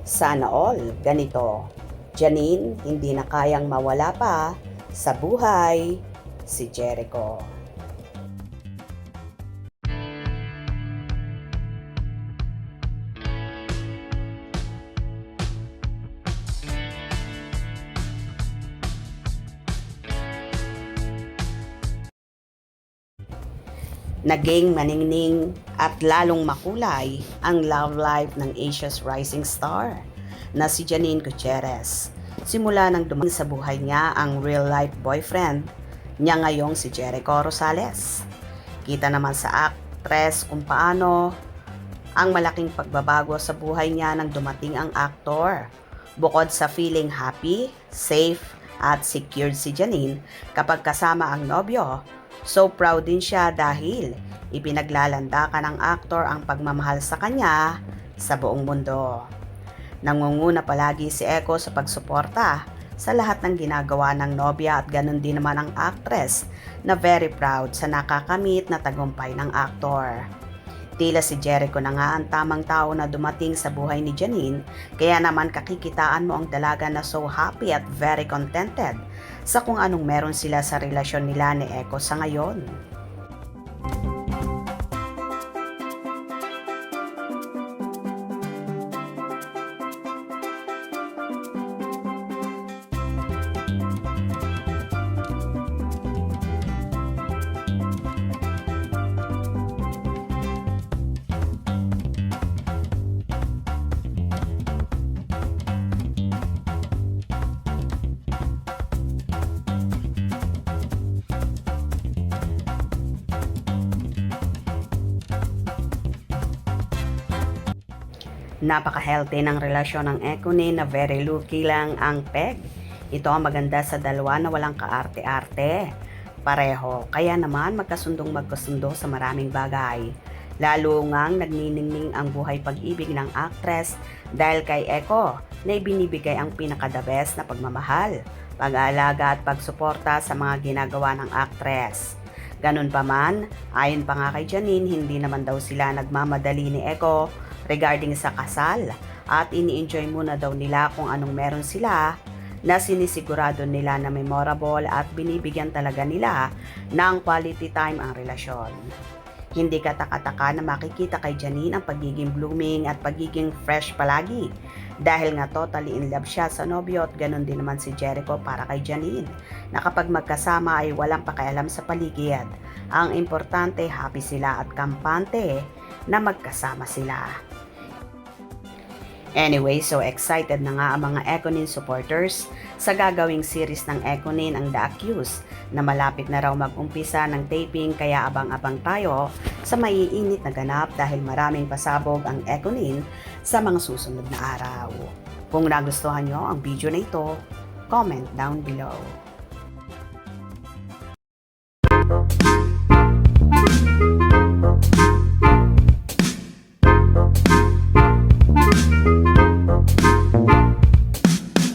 Sana all ganito. Janine, hindi na kayang mawala pa sa buhay si Jericho. Naging maningning at lalong makulay ang love life ng Asia's rising star na si Janine Gutierrez. Simula nang dumating sa buhay niya ang real-life boyfriend niya ngayong si Jericho Rosales. Kita naman sa actress kung paano ang malaking pagbabago sa buhay niya nang dumating ang aktor. Bukod sa feeling happy, safe at secured si Janine kapag kasama ang nobyo, so proud din siya dahil ipinaglalanda ng aktor ang pagmamahal sa kanya sa buong mundo. Nangunguna palagi si Echo sa pagsuporta sa lahat ng ginagawa ng nobya at ganun din naman ang actress na very proud sa nakakamit na tagumpay ng aktor. Tila si Jericho na nga ang tamang tao na dumating sa buhay ni Janine, kaya naman kakikitaan mo ang dalaga na so happy at very contented sa kung anong meron sila sa relasyon nila ni Echo sa ngayon. Napaka-healthy ng relasyon ng Ekone na very lucky lang ang peg. Ito ang maganda sa dalawa na walang kaarte-arte. Pareho, kaya naman magkasundo sa maraming bagay. Lalo ngang nagniningning ang buhay pag-ibig ng actress dahil kay Echo na ibinibigay ang pinaka-the best na pagmamahal, pag-aalaga at pagsuporta sa mga ginagawa ng actress. Ganun pa man, ayon pa nga kay Janine, hindi naman daw sila nagmamadali ni Echo regarding sa kasal at ini-enjoy muna daw nila kung anong meron sila na sinisigurado nila na memorable at binibigyan talaga nila ng quality time ang relasyon. Hindi kataka-taka na makikita kay Janine ang pagiging blooming at pagiging fresh palagi dahil nga totally in love siya sa nobyo at ganun din naman si Jericho para kay Janine na kapag magkasama ay walang pakialam sa paligid. Ang importante happy sila at kampante na magkasama sila. Anyway, so excited na nga ang mga Econin supporters sa gagawing series ng Econin ang The Accused na malapit na raw mag-umpisa ng taping kaya abang-abang tayo sa maiinit na ganap dahil maraming pasabog ang Econin sa mga susunod na araw. Kung nagustuhan nyo ang video na ito, comment down below.